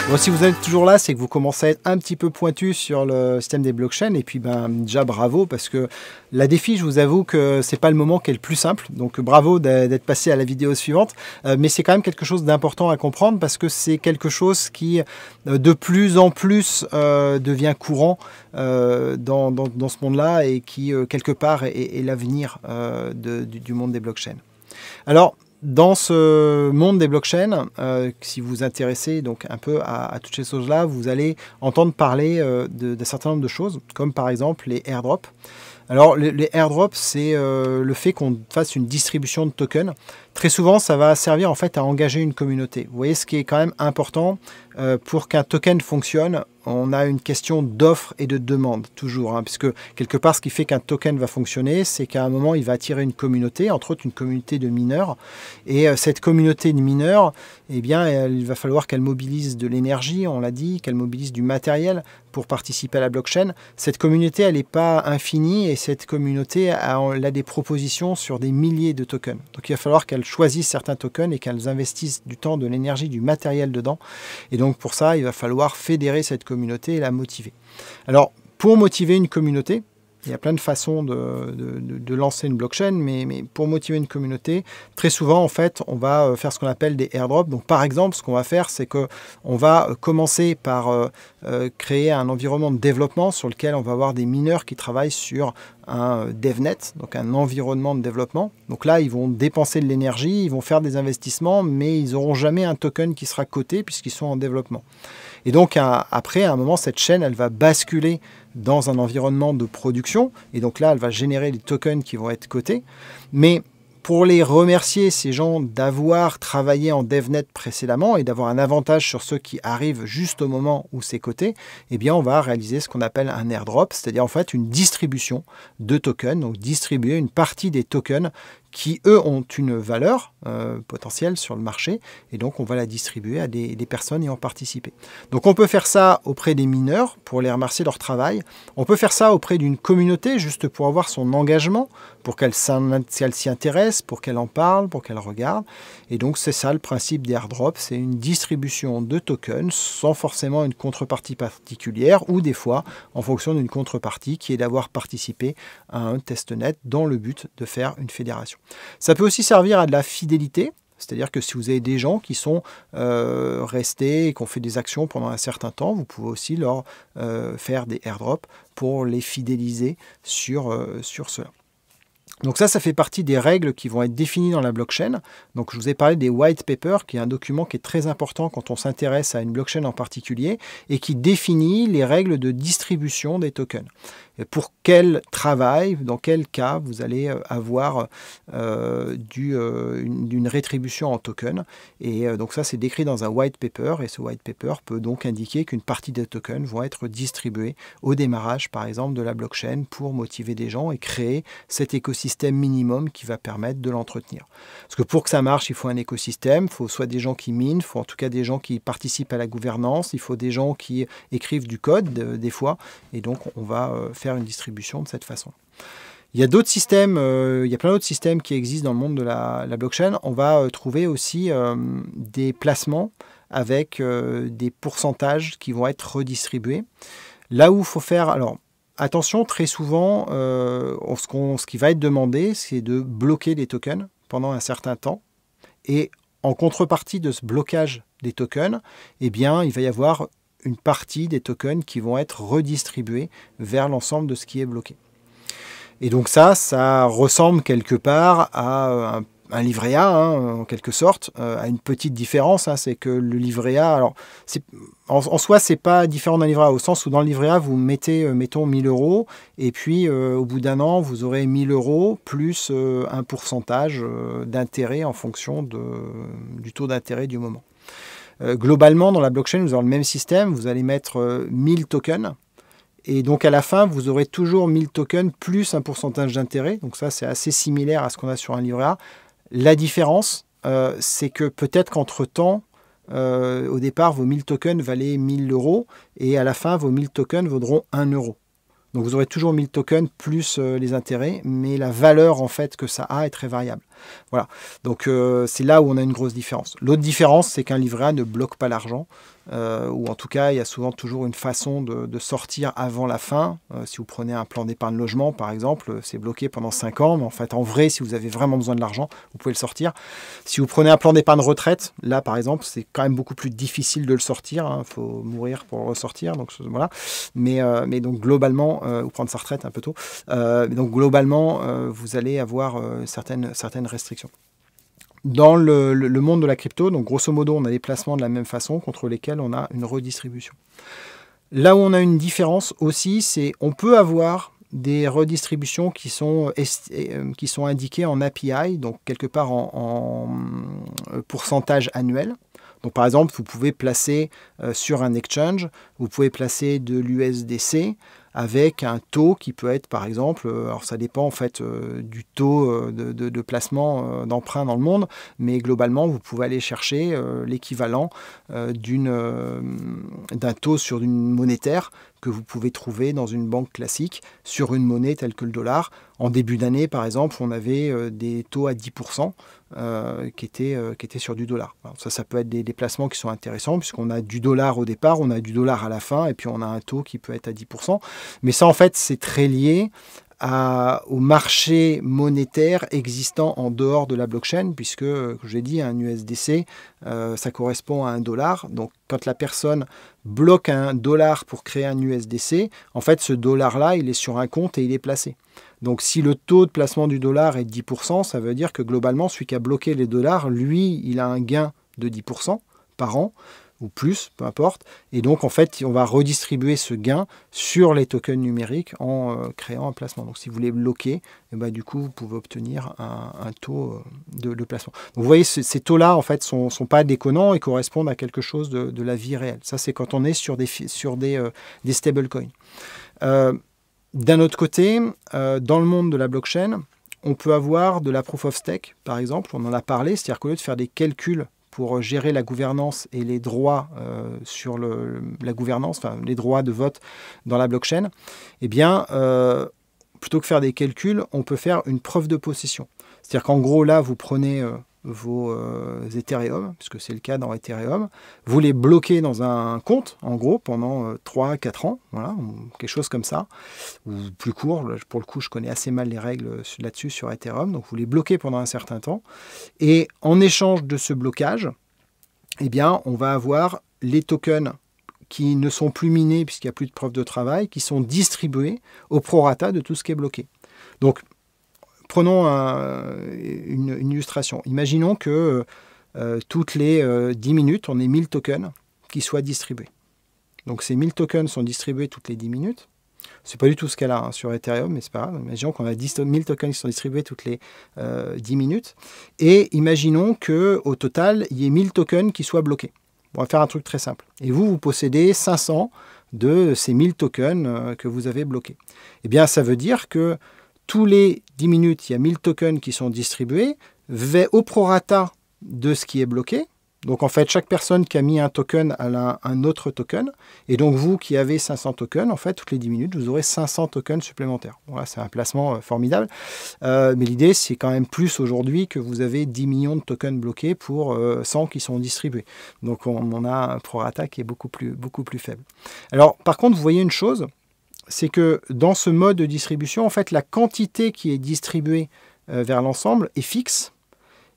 Bon, si vous êtes toujours là, c'est que vous commencez à être un petit peu pointu sur le système des blockchains. Et puis, déjà bravo, parce que la défi, je vous avoue que c'est pas le moment qui est le plus simple. Donc, bravo d'être passé à la vidéo suivante. Mais c'est quand même quelque chose d'important à comprendre, parce que c'est quelque chose qui, de plus en plus, devient courant dans ce monde-là et qui, quelque part, est l'avenir du monde des blockchains. Alors, dans ce monde des blockchains, si vous vous intéressez donc un peu à toutes ces choses-là, vous allez entendre parler d'un certain nombre de choses, comme par exemple les airdrops. Alors, les airdrops, c'est le fait qu'on fasse une distribution de tokens. Très souvent, ça va servir en fait à engager une communauté. Vous voyez, ce qui est quand même important pour qu'un token fonctionne, on a une question d'offre et de demande, toujours. Puisque quelque part, ce qui fait qu'un token va fonctionner, c'est qu'à un moment, il va attirer une communauté, entre autres une communauté de mineurs. Et cette communauté de mineurs, eh bien, il va falloir qu'elle mobilise de l'énergie, on l'a dit, qu'elle mobilise du matériel pour participer à la blockchain. Cette communauté, elle n'est pas infinie et cette communauté elle a des propositions sur des milliers de tokens. Donc il va falloir qu'elle choisisse certains tokens et qu'elles investissent du temps, de l'énergie, du matériel dedans. Et donc pour ça, il va falloir fédérer cette communauté et la motiver. Alors pour motiver une communauté, il y a plein de façons de lancer une blockchain, mais pour motiver une communauté, très souvent, en fait, on va faire ce qu'on appelle des airdrops. Donc, par exemple, ce qu'on va faire, c'est qu'on va commencer par créer un environnement de développement sur lequel on va avoir des mineurs qui travaillent sur un DevNet, donc un environnement de développement. Donc là, ils vont dépenser de l'énergie, ils vont faire des investissements, mais ils n'auront jamais un token qui sera coté puisqu'ils sont en développement. Et donc, après, à un moment, cette chaîne, elle va basculer dans un environnement de production. Et donc là, elle va générer des tokens qui vont être cotés. Mais pour les remercier, ces gens, d'avoir travaillé en DevNet précédemment et d'avoir un avantage sur ceux qui arrivent juste au moment où c'est coté, eh bien, on va réaliser ce qu'on appelle un airdrop, c'est-à-dire en fait une distribution de tokens, donc distribuer une partie des tokens qui, eux, ont une valeur potentielle sur le marché, et donc on va la distribuer à des personnes ayant participé. Donc on peut faire ça auprès des mineurs, pour les remercier de leur travail. On peut faire ça auprès d'une communauté, juste pour avoir son engagement, pour qu'elle s'y intéresse, pour qu'elle en parle, pour qu'elle regarde. Et donc c'est ça le principe des airdrops, c'est une distribution de tokens, sans forcément une contrepartie particulière, ou des fois, en fonction d'une contrepartie, qui est d'avoir participé à un testnet dans le but de faire une fédération. Ça peut aussi servir à de la fidélité, c'est-à-dire que si vous avez des gens qui sont restés et qui ont fait des actions pendant un certain temps, vous pouvez aussi leur faire des airdrops pour les fidéliser sur cela. Donc ça fait partie des règles qui vont être définies dans la blockchain. Donc je vous ai parlé des white papers, qui est un document qui est très important quand on s'intéresse à une blockchain en particulier, et qui définit les règles de distribution des tokens. Et pour quel travail, dans quel cas vous allez avoir une rétribution en token. Et donc ça, c'est décrit dans un white paper, et ce white paper peut donc indiquer qu'une partie des tokens vont être distribués au démarrage, par exemple, de la blockchain pour motiver des gens et créer cet écosystème minimum qui va permettre de l'entretenir. Parce que pour que ça marche, il faut un écosystème, il faut soit des gens qui minent, il faut en tout cas des gens qui participent à la gouvernance, il faut des gens qui écrivent du code, des fois, et donc on va faire une distribution de cette façon. Il y a d'autres systèmes, il y a plein d'autres systèmes qui existent dans le monde de la blockchain. On va trouver aussi des placements avec des pourcentages qui vont être redistribués. Là où il faut faire... Alors, attention, très souvent, ce qui va être demandé, c'est de bloquer des tokens pendant un certain temps. Et en contrepartie de ce blocage des tokens, eh bien, il va y avoir une partie des tokens qui vont être redistribués vers l'ensemble de ce qui est bloqué. Et donc ça ressemble quelque part à un livret A, en quelque sorte, à une petite différence, c'est que le livret A, alors en soi, c'est pas différent d'un livret A, au sens où dans le livret A, vous mettez, mettons, 1000 € et puis au bout d'un an, vous aurez 1000 € plus un pourcentage d'intérêt en fonction du taux d'intérêt du moment. Globalement, dans la blockchain, vous aurez le même système, vous allez mettre 1000 tokens, et donc à la fin, vous aurez toujours 1000 tokens plus un pourcentage d'intérêt, donc ça c'est assez similaire à ce qu'on a sur un livret A. La différence, c'est que peut-être qu'entre-temps, au départ, vos 1000 tokens valaient 1000 €, et à la fin, vos 1000 tokens vaudront 1 €. Donc vous aurez toujours 1000 tokens plus les intérêts, mais la valeur en fait que ça a est très variable. Voilà. Donc c'est là où on a une grosse différence. L'autre différence, c'est qu'un livret A ne bloque pas l'argent. Ou en tout cas, il y a souvent toujours une façon de sortir avant la fin. Si vous prenez un plan d'épargne logement, par exemple, c'est bloqué pendant 5 ans, mais en fait, en vrai, si vous avez vraiment besoin de l'argent, vous pouvez le sortir. Si vous prenez un plan d'épargne retraite, là, par exemple, c'est quand même beaucoup plus difficile de le sortir. Il faut mourir pour le ressortir, donc voilà. Mais donc, globalement, ou prendre sa retraite un peu tôt, donc, globalement, vous allez avoir certaines restrictions. Dans le monde de la crypto, donc grosso modo, on a des placements de la même façon contre lesquels on a une redistribution. Là où on a une différence aussi, c'est on peut avoir des redistributions qui sont indiquées en API, donc quelque part en pourcentage annuel. Donc par exemple, vous pouvez placer sur un exchange, vous pouvez placer de l'USDC avec un taux qui peut être, par exemple, alors ça dépend en fait du taux de placement d'emprunt dans le monde, mais globalement, vous pouvez aller chercher l'équivalent d'un taux sur une monétaire que vous pouvez trouver dans une banque classique sur une monnaie telle que le dollar. En début d'année, par exemple, on avait des taux à 10% qui étaient sur du dollar. Alors ça peut être des placements qui sont intéressants puisqu'on a du dollar au départ, on a du dollar à la fin et puis on a un taux qui peut être à 10%. Mais ça, en fait, c'est très lié au marché monétaire existant en dehors de la blockchain, puisque, comme je l'ai dit, un USDC, ça correspond à un dollar. Donc, quand la personne bloque un dollar pour créer un USDC, en fait, ce dollar-là, il est sur un compte et il est placé. Donc, si le taux de placement du dollar est de 10%, ça veut dire que globalement, celui qui a bloqué les dollars, lui, il a un gain de 10% par an, ou plus, peu importe. Et donc, en fait, on va redistribuer ce gain sur les tokens numériques en créant un placement. Donc, si vous les bloquez, et ben, du coup, vous pouvez obtenir un taux de placement. Donc, vous voyez, ces taux-là, en fait, sont pas déconnants et correspondent à quelque chose de la vie réelle. Ça, c'est quand on est sur des stablecoins. D'un autre côté, dans le monde de la blockchain, on peut avoir de la proof of stake, par exemple. On en a parlé, c'est-à-dire qu'au lieu de faire des calculs pour gérer la gouvernance et les droits sur la gouvernance, enfin les droits de vote dans la blockchain, eh bien, plutôt que faire des calculs, on peut faire une preuve de possession. C'est-à-dire qu'en gros, là, vous prenez vos Ethereum, puisque c'est le cas dans Ethereum, vous les bloquez dans un compte, en gros, pendant 3-4 ans, voilà, quelque chose comme ça, ou plus court. Pour le coup, je connais assez mal les règles là-dessus sur Ethereum, donc vous les bloquez pendant un certain temps, et en échange de ce blocage, eh bien, on va avoir les tokens qui ne sont plus minés, puisqu'il n'y a plus de preuve de travail, qui sont distribués au prorata de tout ce qui est bloqué. Donc, prenons une illustration. Imaginons que toutes les 10 minutes, on ait 1000 tokens qui soient distribués. Donc ces 1000 tokens sont distribués toutes les 10 minutes. C'est pas du tout ce qu'elle a sur Ethereum, mais c'est pas grave. Imaginons qu'on a 10 tokens qui sont distribués toutes les 10 minutes. Et imaginons qu'au total, il y ait 1000 tokens qui soient bloqués. On va faire un truc très simple. Et vous possédez 500 de ces 1000 tokens que vous avez bloqués. Eh bien, ça veut dire que tous les 10 minutes, il y a 1000 tokens qui sont distribués au prorata de ce qui est bloqué. Donc en fait, chaque personne qui a mis un token a un autre token. Et donc vous qui avez 500 tokens, en fait, toutes les 10 minutes, vous aurez 500 tokens supplémentaires. Voilà, c'est un placement formidable. Mais l'idée, c'est quand même plus aujourd'hui que vous avez 10 millions de tokens bloqués pour 100 qui sont distribués. Donc on a un prorata qui est beaucoup plus faible. Alors par contre, vous voyez une chose, c'est que dans ce mode de distribution, en fait, la quantité qui est distribuée vers l'ensemble est fixe.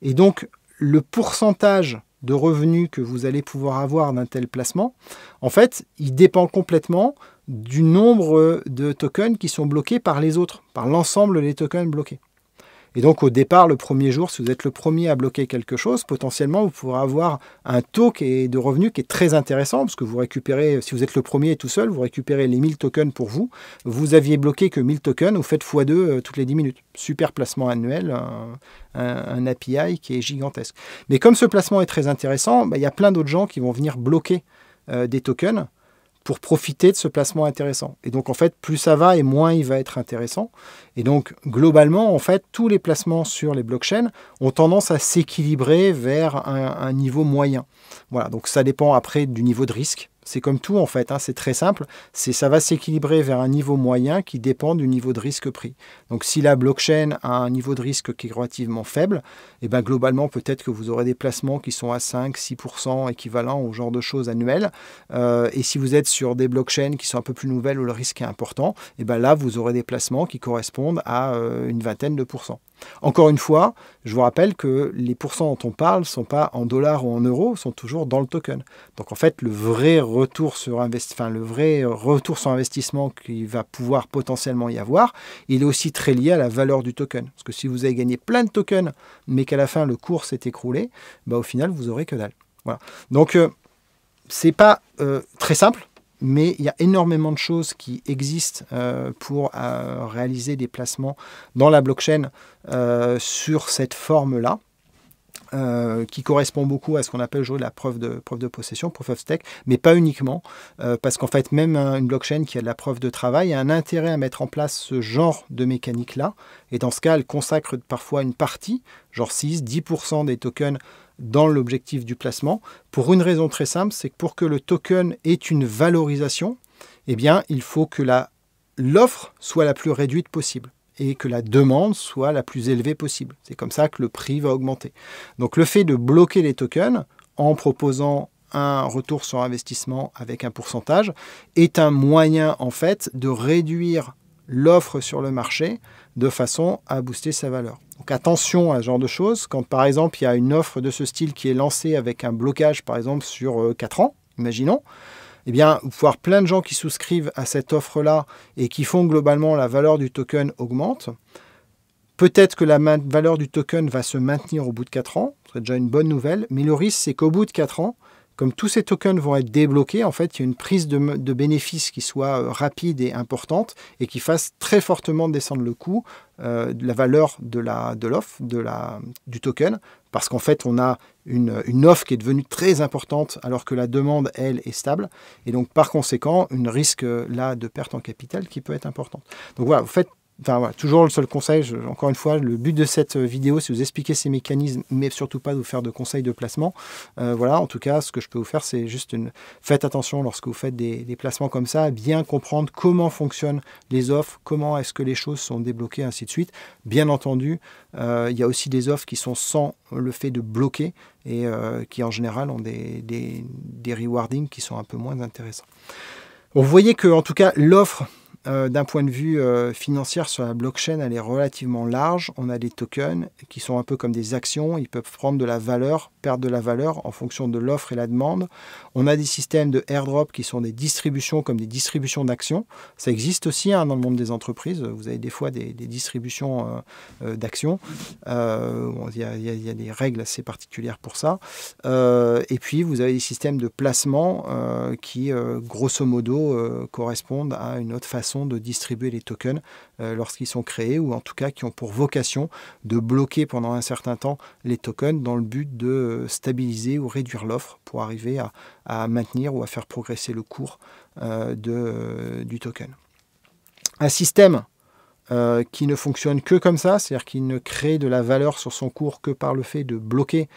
Et donc, le pourcentage de revenus que vous allez pouvoir avoir d'un tel placement, en fait, il dépend complètement du nombre de tokens qui sont bloqués par les autres, par l'ensemble des tokens bloqués. Et donc, au départ, le premier jour, si vous êtes le premier à bloquer quelque chose, potentiellement, vous pourrez avoir un taux de revenus qui est très intéressant, parce que vous récupérez, si vous êtes le premier tout seul, vous récupérez les 1000 tokens pour vous. Vous aviez bloqué que 1000 tokens, vous faites x2 toutes les 10 minutes. Super placement annuel, un API qui est gigantesque. Mais comme ce placement est très intéressant, il y a plein d'autres gens qui vont venir bloquer des tokens pour profiter de ce placement intéressant. Et donc, en fait, plus ça va et moins il va être intéressant. Et donc, globalement, en fait, tous les placements sur les blockchains ont tendance à s'équilibrer vers un niveau moyen. Voilà, donc ça dépend après du niveau de risque. c'est comme tout en fait, hein, c'est très simple, ça va s'équilibrer vers un niveau moyen qui dépend du niveau de risque pris. Donc si la blockchain a un niveau de risque qui est relativement faible, et ben globalement peut-être que vous aurez des placements qui sont à 5-6% équivalents au genre de choses annuelles. Et si vous êtes sur des blockchains qui sont un peu plus nouvelles où le risque est important, et ben là vous aurez des placements qui correspondent à une vingtaine de pourcents. Encore une fois, je vous rappelle que les pourcents dont on parle ne sont pas en dollars ou en euros, sont toujours dans le token. Donc en fait, le vrai retour sur investissement qu'il va pouvoir potentiellement y avoir, il est aussi très lié à la valeur du token. Parce que si vous avez gagné plein de tokens, mais qu'à la fin le cours s'est écroulé, bah, au final, vous aurez que dalle. Voilà. Donc, c'est pas très simple. Mais il y a énormément de choses qui existent pour réaliser des placements dans la blockchain sur cette forme-là, qui correspond beaucoup à ce qu'on appelle aujourd'hui la preuve de possession, proof of stake, mais pas uniquement, parce qu'en fait, même une blockchain qui a de la preuve de travail a un intérêt à mettre en place ce genre de mécanique-là, et dans ce cas, elle consacre parfois une partie, genre 6-10% des tokens, dans l'objectif du placement, pour une raison très simple, c'est que pour que le token ait une valorisation, eh bien, il faut que l'offre soit la plus réduite possible et que la demande soit la plus élevée possible. C'est comme ça que le prix va augmenter. Donc le fait de bloquer les tokens en proposant un retour sur investissement avec un pourcentage est un moyen en fait de réduire l'offre sur le marché de façon à booster sa valeur. Donc attention à ce genre de choses. Quand par exemple il y a une offre de ce style qui est lancée avec un blocage par exemple sur 4 ans, imaginons, eh bien, vous pouvez avoir plein de gens qui souscrivent à cette offre-là et qui font globalement la valeur du token augmente. Peut-être que la valeur du token va se maintenir au bout de 4 ans, ce serait déjà une bonne nouvelle, mais le risque c'est qu'au bout de 4 ans, comme tous ces tokens vont être débloqués, en fait, il y a une prise de bénéfices qui soit rapide et importante et qui fasse très fortement descendre le coût de la valeur de l'offre, du token, parce qu'en fait, on a une offre qui est devenue très importante alors que la demande, elle, est stable. Et donc, par conséquent, un risque là de perte en capital qui peut être importante. Donc voilà, vous faites. Enfin, voilà, toujours le seul conseil, encore une fois, le but de cette vidéo, c'est de vous expliquer ces mécanismes, mais surtout pas de vous faire de conseils de placement. Voilà, en tout cas, ce que je peux vous faire, c'est juste faites attention lorsque vous faites des placements comme ça, à bien comprendre comment fonctionnent les offres, comment est-ce que les choses sont débloquées, ainsi de suite. Bien entendu, il y a aussi des offres qui sont sans le fait de bloquer et qui, en général, ont des rewardings qui sont un peu moins intéressants. Bon, vous voyez que, en tout cas, l'offre d'un point de vue financier sur la blockchain, elle est relativement large. On a des tokens qui sont un peu comme des actions. Ils peuvent prendre de la valeur, perdre de la valeur en fonction de l'offre et la demande. On a des systèmes de airdrop qui sont des distributions comme des distributions d'actions. Ça existe aussi dans le monde des entreprises. Vous avez des fois des distributions d'actions. Il y a des règles assez particulières pour ça. Et puis, vous avez des systèmes de placement qui, grosso modo, correspondent à une autre façon de distribuer les tokens lorsqu'ils sont créés, ou en tout cas qui ont pour vocation de bloquer pendant un certain temps les tokens dans le but de stabiliser ou réduire l'offre pour arriver à maintenir ou à faire progresser le cours du token. Un système qui ne fonctionne que comme ça, c'est-à-dire qui ne crée de la valeur sur son cours que par le fait de bloquer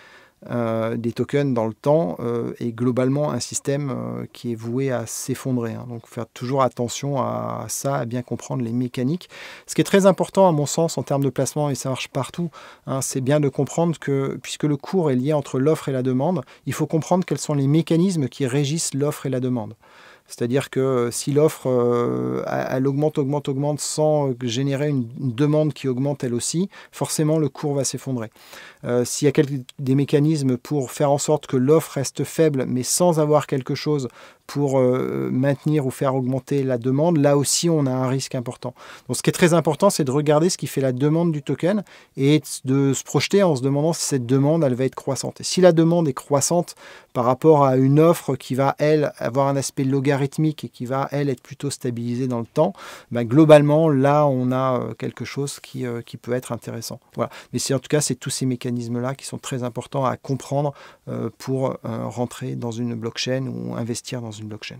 des tokens dans le temps est globalement un système qui est voué à s'effondrer. Donc faire toujours attention à ça, à bien comprendre les mécaniques. Ce qui est très important à mon sens en termes de placement, et ça marche partout, c'est bien de comprendre que puisque le cours est lié entre l'offre et la demande, il faut comprendre quels sont les mécanismes qui régissent l'offre et la demande. C'est-à-dire que si l'offre, elle augmente sans générer une demande qui augmente elle aussi, forcément le cours va s'effondrer. S'il y a des mécanismes pour faire en sorte que l'offre reste faible, mais sans avoir quelque chose pour maintenir ou faire augmenter la demande, là aussi on a un risque important. Donc ce qui est très important, c'est de regarder ce qui fait la demande du token et de se projeter en se demandant si cette demande, elle va être croissante. Et si la demande est croissante par rapport à une offre qui va, elle, avoir un aspect logarithmique et qui va, elle, être plutôt stabilisée dans le temps, globalement, là, on a quelque chose qui peut être intéressant. Voilà. Mais en tout cas, c'est tous ces mécanismes-là qui sont très importants à comprendre pour rentrer dans une blockchain ou investir dans une blockchain.